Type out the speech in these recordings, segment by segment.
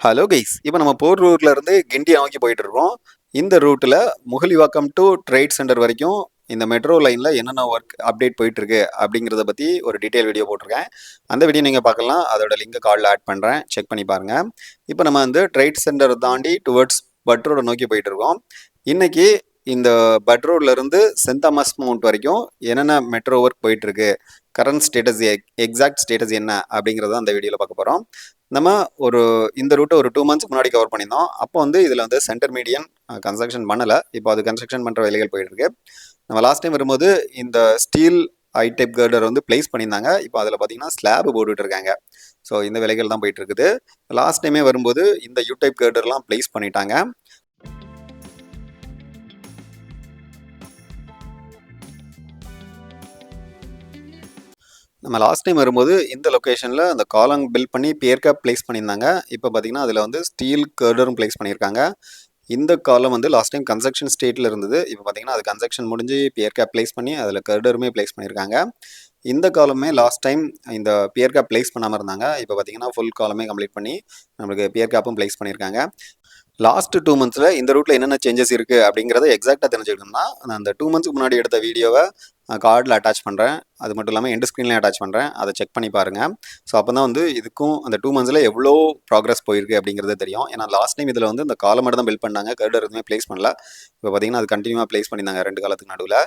Hello guys, இப்போ நம்ம போர் ரூட்ல இருந்து கிண்டி நோக்கி போயிட்டு இருக்கோம். இந்த ரூட்ல முகலிவாக்கம் டு ட்ரேட் சென்டர் வரைக்கும் இந்த மெட்ரோ லைன்ல என்னென்ன ஒர்க் அப்டேட் போயிட்டு இருக்கு அப்படிங்கிறத பத்தி ஒரு டீடைல் வீடியோ போட்டிருக்கேன். அந்த வீடியோ நீங்க பார்க்கலாம். அதோட லிங்க் கார்டில் ஆட் பண்றேன், செக் பண்ணி பாருங்க. இப்போ நம்ம வந்து ட்ரேட் சென்டர் தாண்டி டுவர்ட்ஸ் பட் ரோட நோக்கி போயிட்டு இருக்கோம். இன்னைக்கு இந்த பட் ரோட்ல இருந்து சென்ட் தாமஸ் மவுண்ட் வரைக்கும் என்னென்ன மெட்ரோ ஒர்க் போயிட்டு இருக்கு, கரண்ட் ஸ்டேட்டஸ், எக்ஸாக்ட் ஸ்டேட்டஸ் என்ன அப்படிங்கிறத அந்த வீடியோவில் பார்க்க போகிறோம். நம்ம ஒரு இந்த ரூட்டை ஒரு 2 மந்த்ஸ் முன்னாடி கவர் பண்ணியிருந்தோம். அப்போ வந்து இதில் வந்து சென்டர் மீடியன் கன்ஸ்ட்ரக்ஷன் பண்ணலை. இப்போ அது கன்ஸ்ட்ரக்ஷன் பண்ணுற வேலைகள் போயிட்டு இருக்கு. நம்ம லாஸ்ட் டைம் வரும்போது இந்த ஸ்டீல் ஐ டைப் கர்டர் வந்து பிளேஸ் பண்ணியிருந்தாங்க. இப்போ அதில் பார்த்தீங்கன்னா ஸ்லாப் போட்டுட்டு இருக்காங்க. ஸோ இந்த வேலைகள் தான் போயிட்டு இருக்குது. லாஸ்ட் டைமே வரும்போது இந்த யூ டைப் கர்டர்லாம் பிளேஸ் பண்ணிட்டாங்க. நம்ம லாஸ்ட் டைம் வரும்போது இந்த லொக்கேஷனில் அந்த காலம் பில்ட் பண்ணி பியர் கேப் பிளேஸ் பண்ணியிருந்தாங்க. இப்போ பார்த்தீங்கன்னா அதில் வந்து ஸ்டீல் கர்டரும் பிளேஸ் பண்ணியிருக்காங்க. இந்த காலம் வந்து லாஸ்ட் டைம் கன்ஸ்ட்ரக்ஷன் ஸ்டேட்டில் இருந்தது. இப்போ பார்த்தீங்கன்னா அது கன்ஸ்ட்ரக்ஷன் முடிஞ்சு பியர் கேப் பிளேஸ் பண்ணி அதில் கர்டருமே பிளேஸ் பண்ணியிருக்காங்க. இந்த காலமே லாஸ்ட் டைம் இந்த பியர் கேப் பிளேஸ் பண்ணாமல் இருந்தாங்க. இப்போ பார்த்தீங்கன்னா ஃபுல் காலமே கம்ப்ளீட் பண்ணி நம்மளுக்கு பியர் கேப்பும் பிளேஸ் பண்ணியிருக்காங்க. லாஸ்ட் 2 மந்த்ஸில் இந்த ரூட்டில் என்னென்ன சேஞ்சஸ் இருக்குது அப்படிங்கிறத எக்ஸாக்டாக தெரிஞ்சுக்கணும்னா நான் அந்த 2 மந்த்ஸ்க்கு முன்னாடி எடுத்த வீடியோவை கார்டில் அட்டாச் பண்ணுறேன். அது மட்டும் இல்லாமல் எண்ட் ஸ்க்ரீன்லேயும் அட்டாச் பண்ணுறேன். அதை செக் பண்ணி பாருங்கள். ஸோ அப்போ தான் வந்து இதுக்கும் அந்த 2 மந்த்ஸில் எவ்வளோ ப்ராக்ரஸ் போயிருக்கு அப்படிங்கிறது தெரியும். ஏன்னா லாஸ்ட் டைம் இதில் வந்து இந்த காலம் மட்டும் தான் பில்ட் பண்ணாங்க, கர்டர் எதுவுமே பிளேஸ் பண்ணல. இப்போ பார்த்தீங்கன்னா அது கண்டினியூவாக பிளேஸ் பண்ணியிருந்தாங்க 2 காலத்துக்கு நடுவில்.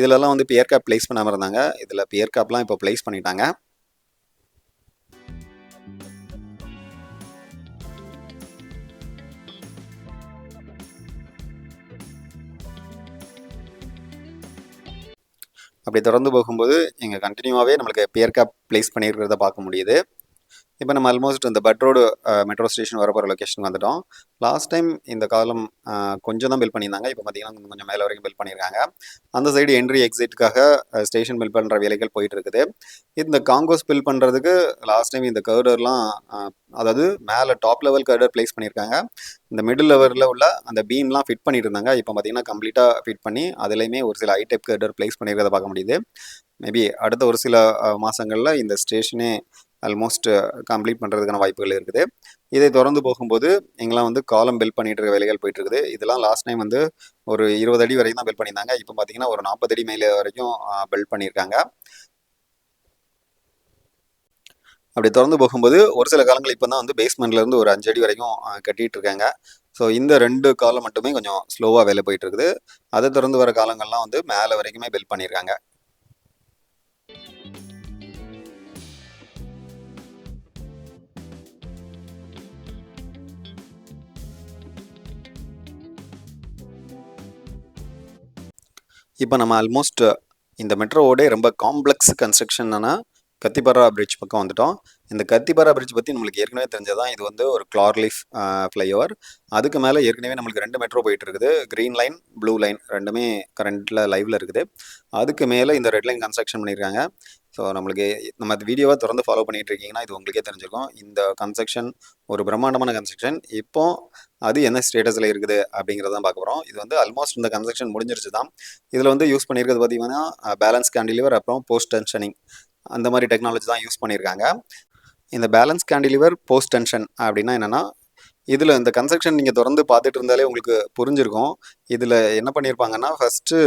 இதிலலாம் வந்து பியர் கேப் பிளேஸ் பண்ணாமல் இருந்தாங்க. இதில் பியர் கேப்லாம் இப்போ பிளேஸ் பண்ணிட்டாங்க. அப்படி தொடர்ந்து போகும்போது இங்கே கண்டினியூவாகவே நம்மளுக்கு பியர் கேப் பிளேஸ் பண்ணியிருக்கிறத பார்க்க முடியுது. இப்போ நம்ம ஆல்மோஸ்ட் இந்த பட் ரோடு மெட்ரோ ஸ்டேஷன் வரப்போகிற லொக்கேஷன் வந்துட்டோம். லாஸ்ட் டைம் இந்த காலம் கொஞ்சம் தான் பில்ட் பண்ணியிருந்தாங்க. இப்போ பார்த்தீங்கன்னா கொஞ்சம் மேலே வரைக்கும் பில்ட் பண்ணியிருக்காங்க. அந்த சைடு என்ட்ரி எக்ஸிட்டுக்காக ஸ்டேஷன் பில்ட் பண்ணுற வேலைகள் போயிட்டு இருக்குது. இந்த காங்கோஸ் பில்ட் பண்ணுறதுக்கு லாஸ்ட் டைம் இந்த கர்டர்லாம், அதாவது மேலே டாப் லெவல் கர்டர் பிளேஸ் பண்ணியிருக்காங்க. இந்த மிடில் லெவலில் உள்ள அந்த பீம்லாம் ஃபிட் பண்ணிட்டு இருந்தாங்க. இப்போ பார்த்தீங்கன்னா கம்ப்ளீட்டாக ஃபிட் பண்ணி அதுலேயுமே ஒரு சில ஐ டைப் கர்டர் பிளேஸ் பண்ணியிருக்கிறத பார்க்க முடியுது. மேபி அடுத்த ஒரு சில மாதங்களில் இந்த ஸ்டேஷனே ஆல்மோஸ்ட் கம்ப்ளீட் பண்ணுறதுக்கான வாய்ப்புகள் இருக்குது. இதை தொடர்ந்து போகும்போது இங்கெல்லாம் வந்து காலம் பில்ட் பண்ணிட்டு இருக்க வேலைகள் போயிட்டு இருக்குது. இதெல்லாம் லாஸ்ட் டைம் வந்து ஒரு 20 அடி வரைக்கும் தான் பில்ட் பண்ணியிருந்தாங்க. இப்போ பார்த்தீங்கன்னா ஒரு 40 அடி மேலே வரைக்கும் பில்ட் பண்ணியிருக்காங்க. அப்படி தொடர்ந்து போகும்போது ஒரு சில காலங்கள் இப்போ தான் வந்து பேஸ்மெண்ட்லேருந்து ஒரு 5 அடி வரைக்கும் கட்டிகிட்டு இருக்காங்க. ஸோ இந்த 2 காலம் மட்டுமே கொஞ்சம் ஸ்லோவாக வேலை போயிட்டு இருக்குது. அதை தொடர்ந்து வர காலங்கள்லாம் வந்து மேலே வரைக்குமே பில்ட் பண்ணியிருக்காங்க. இப்போ நம்ம ஆல்மோஸ்ட் இந்த மெட்ரோவோட ரொம்ப காம்ப்ளெக்ஸ் கன்ஸ்ட்ரக்ஷன்னா கத்திப்பாரா பிரிட்ஜ் பக்கம் வந்துட்டோம். இந்த கத்திப்பாரா பிரிட்ஜ் பற்றி நம்மளுக்கு ஏற்கனவே தெரிஞ்சதான். இது வந்து ஒரு கிளார்லீஃப் ஃப்ளைஓவர். அதுக்கு மேலே ஏற்கனவே நம்மளுக்கு 2 மெட்ரோ போயிட்டு இருக்குது. க்ரீன் லைன், ப்ளூ லைன் ரெண்டுமே கரண்ட்டில் லைவில் இருக்குது. அதுக்கு மேலே இந்த ரெட் லைன் கன்ஸ்ட்ரக்ஷன் பண்ணியிருக்காங்க. ஸோ நம்மளுக்கு நம்ம வீடியோவை தொடர்ந்து ஃபாலோ பண்ணிட்டு இருக்கீங்கன்னா இது உங்களுக்கே தெரிஞ்சிருக்கும். இந்த கன்ஸ்ட்ரக்ஷன் ஒரு பிரம்மாண்டமான கன்ஸ்ட்ரக்ஷன். இப்போ அது என்ன ஸ்டேட்டஸில் இருக்குது அப்படிங்கிறதான் பார்க்க போகிறோம். இது வந்து ஆல்மோஸ்ட் இந்த கன்ஸ்ட்ரக்ஷன் முடிஞ்சிருச்சு தான். இதில் வந்து யூஸ் பண்ணியிருக்கிறது பார்த்தீங்கன்னா பேலன்ஸ் கேண்டிலிவர், அப்புறம் போஸ்ட் டென்ஷனிங், அந்த மாதிரி டெக்னாலஜி தான் யூஸ் பண்ணியிருக்காங்க. இந்த பேலன்ஸ் கேண்டிலிவர், போஸ்ட் டென்ஷன் அப்படின்னா என்னென்னா, இதில் இந்த கன்ஸ்ட்ரக்ஷன் நீங்கள் தொடர்ந்து பார்த்துட்டு இருந்தாலே உங்களுக்கு புரிஞ்சிருக்கும். இதில் என்ன பண்ணியிருப்பாங்கன்னா ஃபஸ்ட்டு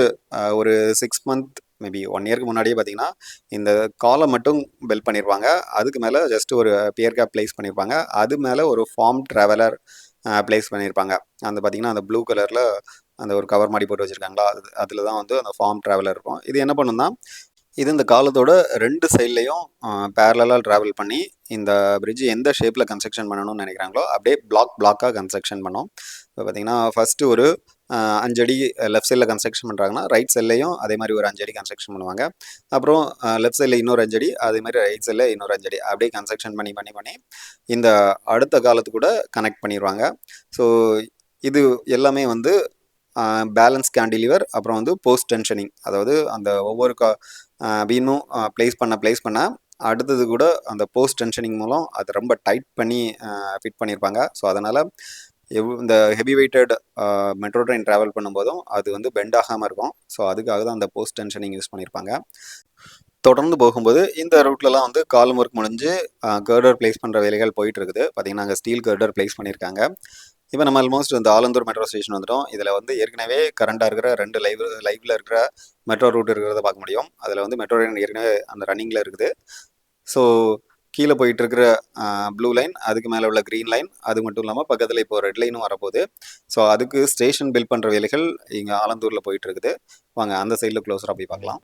ஒரு 6 மந்த் மேபி 1 இயருக்கு முன்னாடியே பார்த்தீங்கன்னா இந்த காலம் மட்டும் பில்ட் பண்ணியிருப்பாங்க. அதுக்கு மேலே ஜஸ்ட் ஒரு பியர் கேப் பிளேஸ் பண்ணியிருப்பாங்க. அது மேலே ஒரு ஃபார்ம் ட்ராவலர் பிளேஸ் பண்ணியிருப்பாங்க. அந்த பார்த்தீங்கன்னா அந்த ப்ளூ கலரில் அந்த ஒரு கவர் மாதிரி போட்டு வச்சுருக்காங்களா, அதில் தான் வந்து அந்த ஃபார்ம் ட்ராவலர் இருக்கும். இது என்ன பண்ணுன்னா, இது இந்த காலத்தோட 2 சைட்லேயும் பேரலாக ட்ராவல் பண்ணி இந்த பிரிட்ஜ் எந்த ஷேப்பில் கன்ஸ்ட்ரக்ஷன் பண்ணணும்னு நினைக்கிறாங்களோ அப்படியே பிளாக்காக கன்ஸ்ட்ரக்ஷன் பண்ணோம். இப்போ பார்த்தீங்கன்னா ஃபஸ்ட்டு ஒரு 5 அடி லெஃப்ட் சைடில் கன்ஸ்ட்ரக்ஷன் பண்ணுறாங்கன்னா ரைட் சைட்லேயும் அதே மாதிரி ஒரு 5 அடி கன்ஸ்ட்ரக்ஷன் பண்ணுவாங்க. அப்புறம் லெஃப்ட் சைடில் இன்னொரு 5 அடி, அதே மாதிரி ரைட் சைடில் இன்னொரு 5 அடி, அப்படியே கன்ஸ்ட்ரக்ஷன் பண்ணி பண்ணி பண்ணி இந்த அடுத்த காலத்து கூட கனெக்ட் பண்ணிடுவாங்க. ஸோ இது எல்லாமே வந்து பேலன்ஸ் கேண்டிலிவர், அப்புறம் வந்து போஸ்ட் டென்ஷனிங், அதாவது அந்த ஒவ்வொரு பீமும் பிளேஸ் பண்ண அடுத்தது கூட அந்த போஸ்ட் டென்ஷனிங் மூலம் அதை ரொம்ப டைட் பண்ணி ஃபிட் பண்ணியிருப்பாங்க. ஸோ அதனால் இந்த heavy weighted metro train travel பண்ணும்போதும் அது வந்து பெண்ட் ஆகாமல் இருக்கும். ஸோ அதுக்காக தான் அந்த போஸ்ட் டென்ஷனிங் யூஸ் பண்ணியிருப்பாங்க. தொடர்ந்து போகும்போது இந்த ரூட்லலாம் வந்து காலம் ஒர்க் முடிஞ்சு கர்டர் பிளேஸ் பண்ணுற வேலைகள் போயிட்டு இருக்குது. பார்த்தீங்கன்னா அங்கே ஸ்டீல் கர்டர் பிளேஸ் பண்ணியிருக்காங்க. இப்போ நம்ம ஆல்மோஸ்ட் இந்த ஆலந்தூர் மெட்ரோ ஸ்டேஷன் வந்துட்டோம். இதில் வந்து ஏற்கனவே கரண்டாக இருக்கிற 2 லைவில் இருக்கிற மெட்ரோ ரூட் இருக்கிறத பார்க்க முடியும். அதில் வந்து மெட்ரோ லைன் ஏற்கனவே அந்த ரன்னிங்கில் இருக்குது. ஸோ கீழே போயிட்டு இருக்கிற ப்ளூ லைன், அதுக்கு மேலே உள்ள க்ரீன் லைன், அது மட்டும் இல்லாமல் பக்கத்தில் இப்போ ரெட் லைனும் வரப்போகுது. ஸோ அதுக்கு ஸ்டேஷன் பில்ட் பண்ணுற வேலைகள் இங்கே ஆலந்தூரில் போயிட்டு இருக்குது. வாங்க அந்த சைடில் க்ளோஸராக போய் பார்க்கலாம்.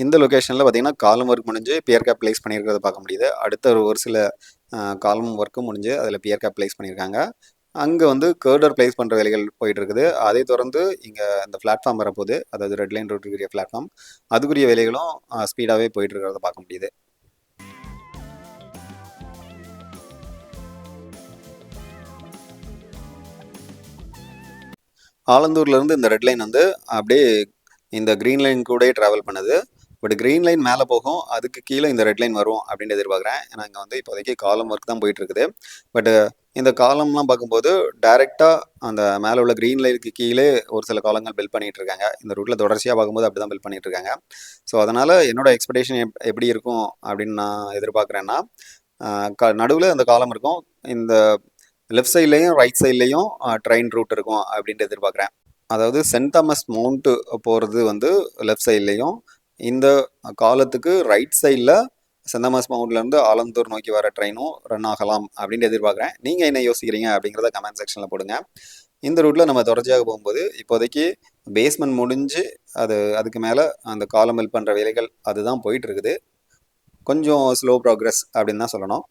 இந்த லொக்கேஷனில் பார்த்தீங்கன்னா காலம் ஒர்க் முடிஞ்சு பியர் கேப் பிளேஸ் பண்ணியிருக்கிறத பார்க்க முடியுது. அடுத்த ஒரு சில காலம் ஒர்க்கும் முடிஞ்சு அதில் பியர் கேப் பிளேஸ் பண்ணியிருக்காங்க. அங்கே வந்து கர்டர் பிளேஸ் பண்ணுற வேலைகள் போயிட்டு இருக்குது. அதை தொடர்ந்து இங்கே இந்த பிளாட்ஃபார்ம் வரப்போகுது, அதாவது ரெட் லைன் ரூட்டுக்குரிய பிளாட்ஃபார்ம், அதுக்குரிய வேலைகளும் ஸ்பீடாகவே போயிட்டு இருக்கிறத பார்க்க முடியுது. ஆலந்தூர்லேருந்து இந்த ரெட் லைன் வந்து அப்படியே இந்த க்ரீன் லைன் கூட ட்ராவல் பண்ணுது. பட் க்ரீன் லைன் மேலே போகும், அதுக்கு கீழே இந்த ரெட் லைன் வரும் அப்படின்னு எதிர்பார்க்குறேன். ஏன்னா இங்கே வந்து இப்போதைக்கு காலம் ஒர்க் தான் போயிட்டு இருக்குது. பட் இந்த காலம்லாம் பார்க்கும்போது டைரெக்டாக அந்த மேலே உள்ள க்ரீன் லைனுக்கு கீழே ஒரு சில காலங்கள் பில்ட் பண்ணிட்டு இருக்காங்க. இந்த ரூட்டில் தொடர்ச்சியாக பார்க்கும்போது அப்படி தான் பில்ட் பண்ணிட்டு இருக்காங்க. ஸோ அதனால் என்னோட எக்ஸ்பெக்டேஷன் எப்படி இருக்கும் அப்படின்னு நான் எதிர்பார்க்குறேன்னா, நடுவில் இந்த காலம் இருக்கும், இந்த லெஃப்ட் சைட்லேயும் ரைட் சைட்லேயும் ட்ரெயின் ரூட் இருக்கும் அப்படின்ட்டு எதிர்பார்க்குறேன். அதாவது சென்ட் தாமஸ் மவுண்ட்டு போகிறது வந்து லெஃப்ட் சைட்லேயும், இந்த காலத்துக்கு ரைட் சைடில் சென்ட் தாமஸ் மவுண்ட்லேருந்து ஆலந்தூர் நோக்கி வர ட்ரெயினும் ரன் ஆகலாம் அப்படின்ட்டு எதிர்பார்க்குறேன். நீங்கள் என்ன யோசிக்கிறீங்க அப்படிங்கிறத கமெண்ட் செக்ஷனில் போடுங்க. இந்த ரூட்டில் நம்ம தொடர்ச்சியாக போகும்போது இப்போதைக்கு பேஸ்மெண்ட் முடிஞ்சு அதுக்கு மேலே அந்த காலம் பில்ட் பண்ணுற வேலைகள் அதுதான் போயிட்டு இருக்குது. கொஞ்சம் ஸ்லோ ப்ராக்ரஸ் அப்படின்னு தான் சொல்லணும்.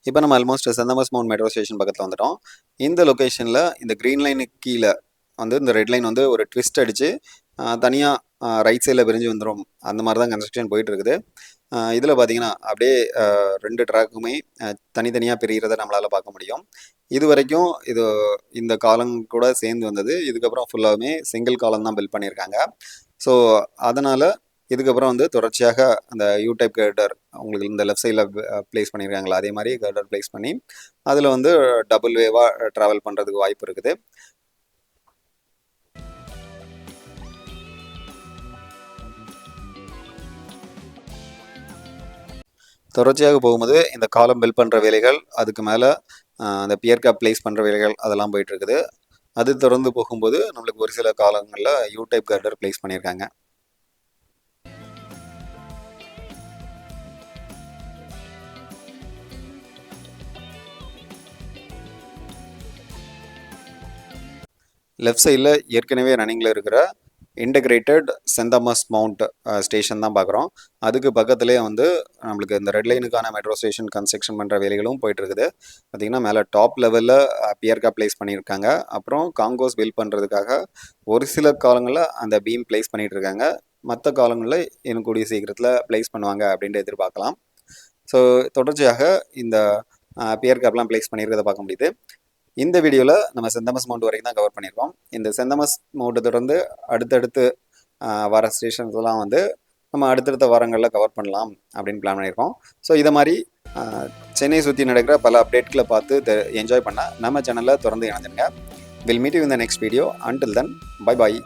இப்போ நம்ம almost Saint Thomas Mount metro station பக்கத்தில் வந்துட்டோம். இந்த லொக்கேஷனில் இந்த க்ரீன் லைனுக்கு கீழே வந்து இந்த ரெட் லைன் வந்து ஒரு ட்விஸ்ட் அடித்து தனியாக ரைட் சைடில் பிரிஞ்சு வந்துடும். அந்த மாதிரி தான் கன்ஸ்ட்ரக்ஷன் போயிட்டு இருக்குது. இதில் பார்த்தீங்கன்னா அப்படியே 2 ட்ராக்குமே தனித்தனியாக பிரிகிறத நம்மளால் பார்க்க முடியும். இது வரைக்கும் இந்த காலம் கூட சேர்ந்து வந்தது. இதுக்கப்புறம் ஃபுல்லாகவுமே சிங்கிள் காலம் தான் பில்ட் பண்ணியிருக்காங்க. ஸோ அதனால் இதுக்கப்புறம் வந்து தொடர்ச்சியாக அந்த யூ டைப் கர்டர் உங்களுக்கு இந்த லெஃப்ட் சைடில் பிளேஸ் பண்ணியிருக்காங்களா, அதே மாதிரி கர்டர் பிளேஸ் பண்ணி அதில் வந்து டபுள் வேவாக ட்ராவல் பண்ணுறதுக்கு வாய்ப்பு இருக்குது. தொடர்ச்சியாக போகும்போது இந்த காலம் பில்ட் பண்ணுற வேலைகள், அதுக்கு மேலே அந்த பியர் கேப் பிளேஸ் பண்ணுற வேலைகள் அதெல்லாம் போயிட்டு இருக்குது. அது தொடர்ந்து போகும்போது நம்மளுக்கு ஒரு சில காலங்களில் யூ டைப் கர்டர் பிளேஸ் பண்ணியிருக்காங்க. லெஃப்ட் சைடில் ஏற்கனவே ரன்னிங்கில் இருக்கிற integrated Saint Thomas Mount station தான் பார்க்குறோம். அதுக்கு பக்கத்துலேயே வந்து நம்மளுக்கு இந்த ரெட் லைனுக்கான மெட்ரோ ஸ்டேஷன் கன்ஸ்ட்ரக்ஷன் பண்ணுற வேலைகளும் போயிட்டுருக்குது. பார்த்திங்கன்னா மேலே டாப் லெவலில் பியர் கேப் பிளேஸ் பண்ணியிருக்காங்க. அப்புறம் காங்கோஸ் பில்ட் பண்ணுறதுக்காக ஒரு சில காலங்களில் அந்த பீம் பிளேஸ் பண்ணிகிட்ருக்காங்க. மற்ற காலங்களில் இன்னும் கூடிய சீக்கிரத்தில் பிளேஸ் பண்ணுவாங்க அப்படின்ட்டு எதிர்பார்க்கலாம். ஸோ தொடர்ச்சியாக இந்த பியர் கேப்லாம் பிளேஸ் பண்ணியிருக்கிறத பார்க்க முடியுது. இந்த வீடியோவில் நம்ம சென்ட் தாமஸ் மவுண்ட் வரைக்கும் தான் கவர் பண்ணியிருக்கோம். இந்த சென்ட் தாமஸ் மவுண்ட்டை தொடர்ந்து அடுத்தடுத்து வர ஸ்டேஷன்ஸ்லாம் வந்து நம்ம அடுத்தடுத்த வாரங்களில் கவர் பண்ணலாம் அப்படின்னு பிளான் பண்ணியிருக்கோம். ஸோ இதை மாதிரி சென்னை சுற்றி நடக்கிற பல அப்டேட்களை பார்த்து என்ஜாய் பண்ண நம்ம சேனலில் தொடர்ந்து இணைஞ்சிருங்க. Will meet you in the next video. Until then bye bye.